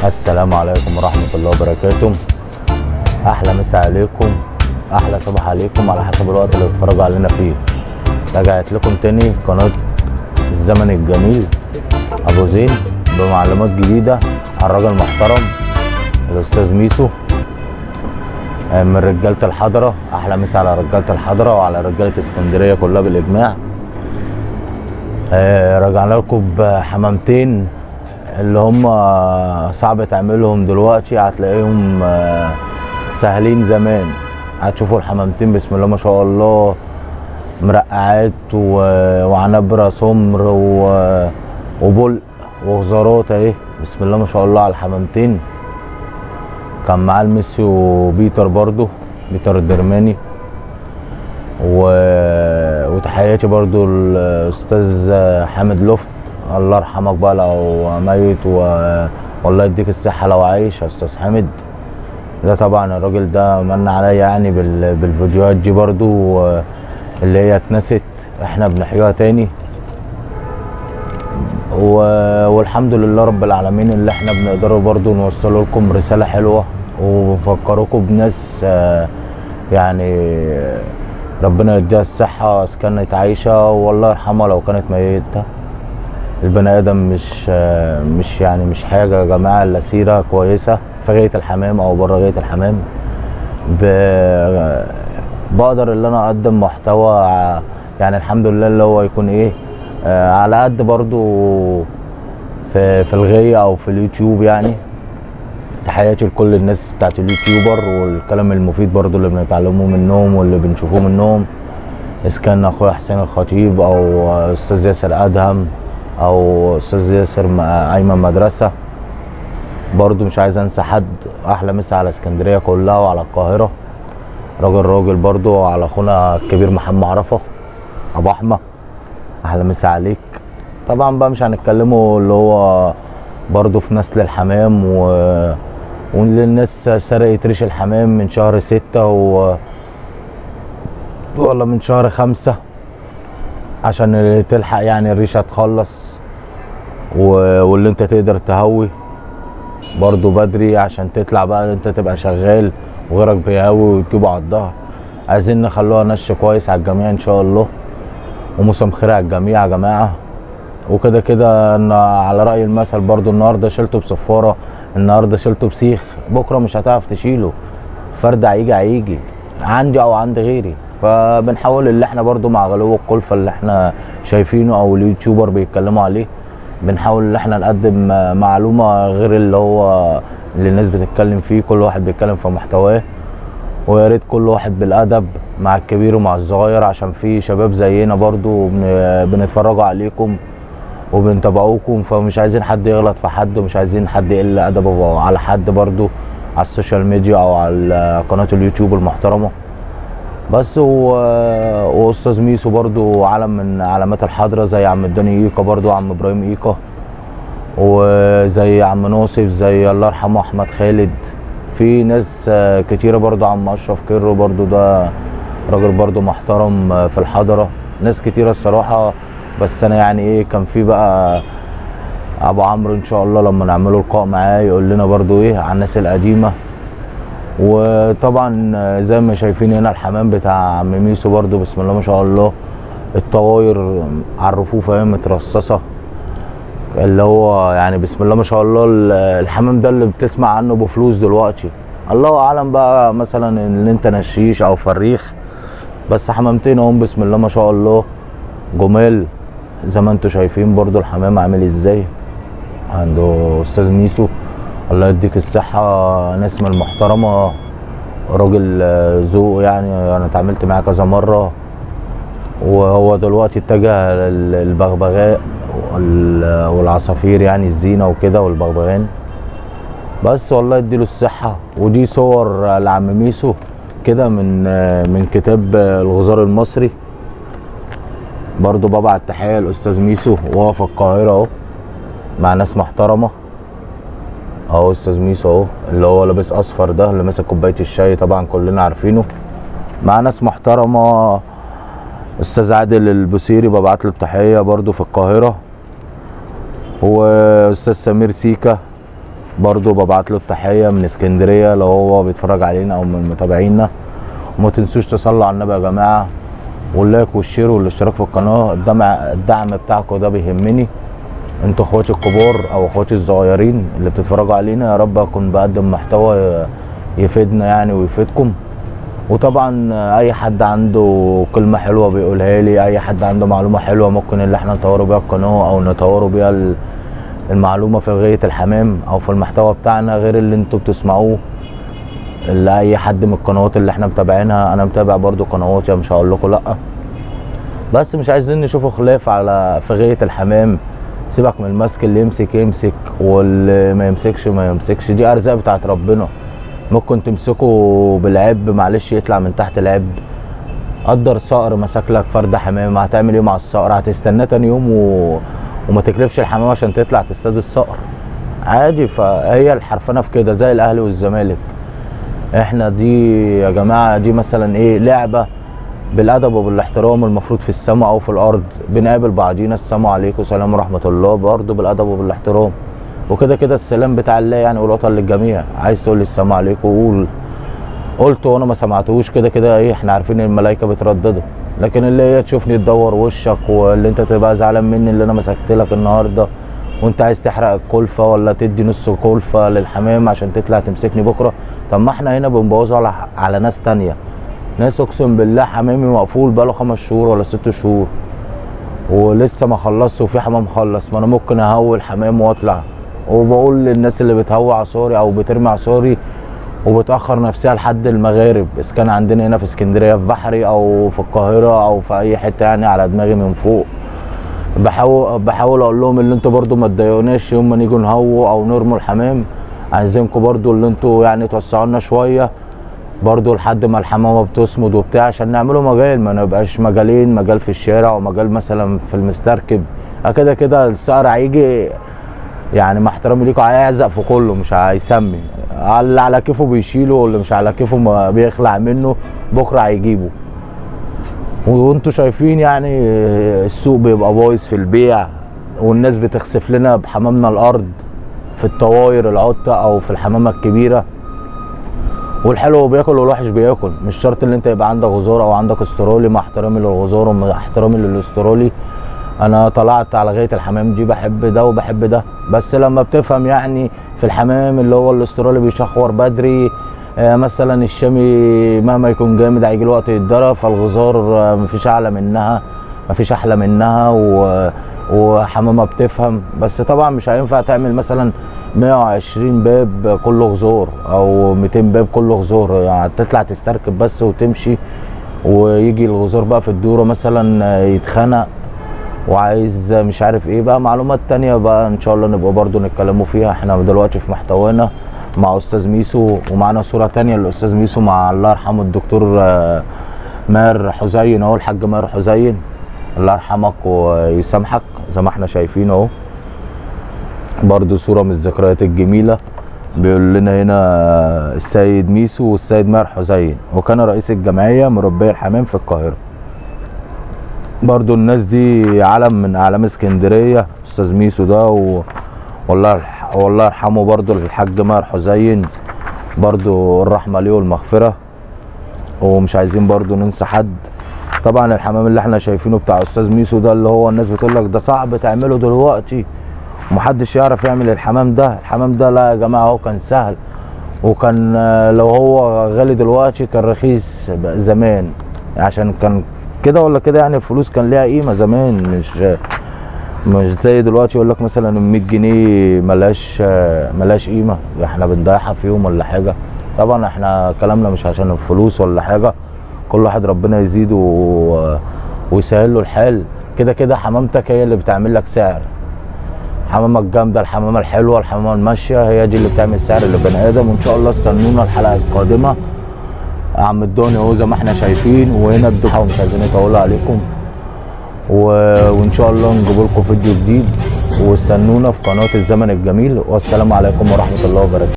السلام عليكم ورحمة الله وبركاته. أحلى مسا عليكم، أحلى صباح عليكم على حسب الوقت اللي بتتفرجوا علينا فيه. رجعت لكم تاني قناة الزمن الجميل أبو زين بمعلومات جديدة عن راجل محترم الأستاذ ميسو من رجالة الحضرة. أحلى مسا على رجالة الحضرة وعلى رجالة اسكندرية كلها بالإجماع. رجعنا لكم بحمامتين اللي هم صعب تعملهم دلوقتي، هتلاقيهم سهلين زمان. هتشوفوا الحمامتين بسم الله ما شاء الله مرقعات وعنبرة سمر وبلق وغزارات اهي بسم الله ما شاء الله على الحمامتين. كان معاه الميسي وبيتر برضو، بيتر الدرماني. وتحياتي برضو الاستاذ حامد لفت، الله يرحمك بقى لو ميت والله يديك الصحة لو عايش يا استاذ حامد. ده طبعا الراجل ده من عليا يعني بالفيديوهات دي برضو اللي هي اتنست احنا بنحيوها تاني. والحمد لله رب العالمين اللي احنا بنقدروا برضو نوصل لكم رسالة حلوة ونفكركم بناس يعني ربنا يديها الصحة اذا كانت عايشة والله يرحمها لو كانت ميتة. البني ادم مش حاجة يا جماعة الا سيرة كويسة في غاية الحمام او بره غاية الحمام. بقدر اللي انا اقدم محتوى يعني الحمد لله اللي هو يكون ايه على قد برضو في الغاية او في اليوتيوب يعني. تحياتي لكل الناس بتاعت اليوتيوبر والكلام المفيد برضو اللي بنتعلمه منهم واللي بنشوفوه منهم، اذا كان اخويا حسين الخطيب او استاذ ياسر ادهم او استاذ ياسر ايمن مدرسة. برضو مش عايز انسى حد. احلى مسا على اسكندرية كلها وعلى القاهرة. راجل برضو على اخونا الكبير محمد عرفة ابو احمد، احلى مسا عليك. طبعا بقى مش هنتكلموا اللي هو برضو في نسل الحمام واللي الناس سرقت ريش الحمام من شهر 6 ولا من شهر 5 عشان تلحق يعني الريشة تخلص واللي انت تقدر تهوي برضو بدري عشان تطلع بقى انت تبقى شغال وغيرك بيهوي وتجيبه على الظهر. عايزين نخلوها نش كويس على الجميع ان شاء الله وموسم خير على الجميع يا جماعه. وكده كده على راي المثل برضو النهارده شلته بصفاره، النهارده شلته بسيخ، بكره مش هتعرف تشيله. فرد هيجي عندي او عند غيري. فبنحاول اللي احنا برضو مع غلو الكلفه اللي احنا شايفينه او اليوتيوبر بيتكلموا عليه، بنحاول ان احنا نقدم معلومه غير اللي هو اللي الناس بتتكلم فيه. كل واحد بيتكلم في محتواه، ويا ريت كل واحد بالادب مع الكبير ومع الصغير عشان في شباب زينا برضو بنتفرجوا عليكم وبنتابعوكم. فمش عايزين حد يغلط في حد ومش عايزين حد يقل ادبه على حد برضو على السوشيال ميديا او على قناه اليوتيوب المحترمه بس. واستاذ ميسو برضو علم من علامات الحضره زي عم الدني ايكا برضو، عم ابراهيم ايكا، وزي عم ناصف، زي الله يرحمه احمد خالد. في ناس كتيره برضو، عم اشرف كيرو برضو ده راجل برضو محترم في الحضره. ناس كتيره الصراحه. بس انا يعني ايه كان في بقى ابو عمرو ان شاء الله لما نعمله لقاء معاه يقول لنا برضو ايه عن الناس القديمه. وطبعا زي ما شايفين هنا الحمام بتاع عم ميسو برضو بسم الله ما شاء الله. الطواير على الرفوف اهي مترصصه اللي هو يعني بسم الله ما شاء الله. الحمام ده اللي بتسمع عنه بفلوس دلوقتي، الله اعلم بقى مثلا ان انت نشيش او فريخ. بس حمامتين اهم بسم الله ما شاء الله جمال زي ما انتم شايفين. برضو الحمام عامل ازاي عنده استاذ ميسو، الله يديك الصحة. ناس من المحترمة، راجل ذوق يعني. انا اتعاملت معاه كذا مرة وهو دلوقتي اتجه للبغبغاء والعصافير يعني الزينة وكده والبغبغان بس. والله يديله الصحة. ودي صور لعم ميسو كده من كتاب الغزار المصري. برضو ببعت تحية لأستاذ ميسو وهو في القاهرة اهو مع ناس محترمة اهو. استاذ ميسو اهو اللي هو لابس اصفر ده اللي ماسك كوبايه الشاي طبعا كلنا عارفينه، مع ناس محترمه. استاذ عادل البوسيري ببعت له التحيه برضو في القاهره. واستاذ سمير سيكا برضو ببعت له التحيه من اسكندريه لو هو بيتفرج علينا او من متابعينا. وما تنسوش تصلوا على النبي يا جماعه، واللايك والشير والاشتراك في القناه. الدعم بتاعكم ده بيهمني، انتوا اخواتي الكبار او اخواتي الصغيرين اللي بتتفرجوا علينا. يا رب اكون بقدم محتوى يفيدنا يعني ويفيدكم. وطبعا اي حد عنده كلمه حلوه بيقولها لي، اي حد عنده معلومه حلوه ممكن اللي احنا نطوروا بيها القناه او نطوروا بيها المعلومه في غايه الحمام او في المحتوى بتاعنا غير اللي انتوا بتسمعوه. اللي اي حد من القنوات اللي احنا متابعينها، انا متابع برضو قنوات يعني مش هقول لكم لا، بس مش عايزين نشوفوا خلاف على في غايه الحمام. سيبك من المسك، اللي يمسك يمسك واللي ما يمسكش ما يمسكش، دي ارزاق بتاعت ربنا. ممكن تمسكه بالعب معلش يطلع من تحت العب. قدر صقر مسك لك فرد حمام، هتعمل ايه مع الصقر؟ هتستناه تاني يوم وما تكلفش الحمام عشان تطلع تصطاد الصقر عادي. فهي الحرفنه في كده زي الاهلي والزمالك. احنا دي يا جماعه دي مثلا ايه، لعبه بالادب وبالاحترام، المفروض في السماء او في الارض بنقابل بعضينا السلام عليكم سلام ورحمه الله، برضه بالادب وبالاحترام. وكده كده السلام بتاع الله يعني والوطن للجميع. عايز تقول لي السلام عليكم قول، قلت وانا ما سمعتهوش كده كده ايه، احنا عارفين الملائكه بتردده. لكن اللي هي تشوفني تدور وشك واللي انت تبقى زعلان مني اللي انا مسكت لك النهارده وانت عايز تحرق الكلفه ولا تدي نص كلفه للحمام عشان تطلع تمسكني بكره. طب ما احنا هنا بنبوظها على ناس تانيه، ناس اقسم بالله حمامي مقفول بقاله 5 شهور ولا 6 شهور ولسه ما خلصش وفي حمام خلص. ما انا ممكن اهول حمام واطلع. وبقول للناس اللي بتهوى عصاري او بترمي عصاري وبتاخر نفسها لحد المغارب، اذا كان عندنا هنا في اسكندريه في بحري او في القاهره او في اي حته يعني على دماغي من فوق، بحاول اقول لهم اللي انتوا برضو ما تضايقوناش يوم ما نيجوا نهووا او نرموا الحمام. عايزينكم برضو اللي انتوا يعني توسعوا لنا شويه برضو لحد ما الحمامه بتصمد وبتاع، عشان نعملوا مجال، ما نبقاش مجالين، مجال في الشارع ومجال مثلا في المستركب. كده كده الصقر هيجي يعني مع احترامي ليكم هيعزق في كله مش هيسمي، اللي على كيفه بيشيله واللي مش على كيفه ما بيخلع منه بكره هيجيبه. وانتوا شايفين يعني السوق بيبقى بايظ في البيع والناس بتخسف لنا بحمامنا الارض في الطواير العطة او في الحمامه الكبيره. والحلو بياكل والوحش بياكل، مش شرط ان انت يبقى عندك غزار او عندك استرالي. مع احترامي للغزار ومع احترامي للاسترالي، انا طلعت على غايه الحمام دي بحب ده وبحب ده. بس لما بتفهم يعني في الحمام اللي هو الاسترالي بيشخور بدري، مثلا الشامي مهما يكون جامد هيجي له وقت يتضرب، فالغزار مفيش اعلى منها مفيش احلى منها وحمامه بتفهم. بس طبعا مش هينفع تعمل مثلا 120 باب كله غزور او 200 باب كله غزور، يعني تطلع تستركب بس وتمشي ويجي الغزور بقى في الدوره مثلا يتخنق وعايز مش عارف ايه بقى. معلومات تانية بقى ان شاء الله نبقى برضو نتكلموا فيها. احنا دلوقتي في محتوانا مع استاذ ميسو، ومعنا صورة تانية للاستاذ ميسو مع الله يرحمه الدكتور ماهر حزين اهو، الحاج ماهر حزين الله يرحمك ويسامحك زي ما احنا شايفين اهو. برضو صورة من الذكريات الجميلة. بيقول لنا هنا السيد ميسو والسيد ماهر حزين، وكان رئيس الجمعية مربي الحمام في القاهرة. برضو الناس دي علم من اعلام اسكندريه استاذ ميسو ده والله يرحمه برضو الحاج ماهر حزين، برضو الرحمه ليه والمغفره. ومش عايزين برضو ننسى حد. طبعا الحمام اللي احنا شايفينه بتاع استاذ ميسو ده اللي هو الناس بتقول لك ده صعب تعمله دلوقتي ومحدش يعرف يعمل الحمام ده. الحمام ده لا يا جماعه هو كان سهل، وكان لو هو غالي دلوقتي كان رخيص زمان عشان كان كده ولا كده يعني. الفلوس كان ليها قيمه زمان، مش زي دلوقتي يقول لك مثلا ال 100 جنيه ملهاش قيمه، احنا بنضيعها في يوم ولا حاجه. طبعا احنا كلامنا مش عشان الفلوس ولا حاجه، كل واحد ربنا يزيده ويسهل له الحال. كده كده حمامتك هي اللي بتعمل لك سعر. حمامه الجامده، الحمامه الحلوه، الحمامه الماشيه هي دي اللي بتعمل سعر للبني ادم. وان شاء الله استنونا الحلقه القادمه. عم الدوني اهو زي ما احنا شايفين، وهنا الضحى ومش عايزين نطول عليكم وان شاء الله نجيب لكم فيديو جديد. واستنونا في قناه الزمن الجميل، والسلام عليكم ورحمه الله وبركاته.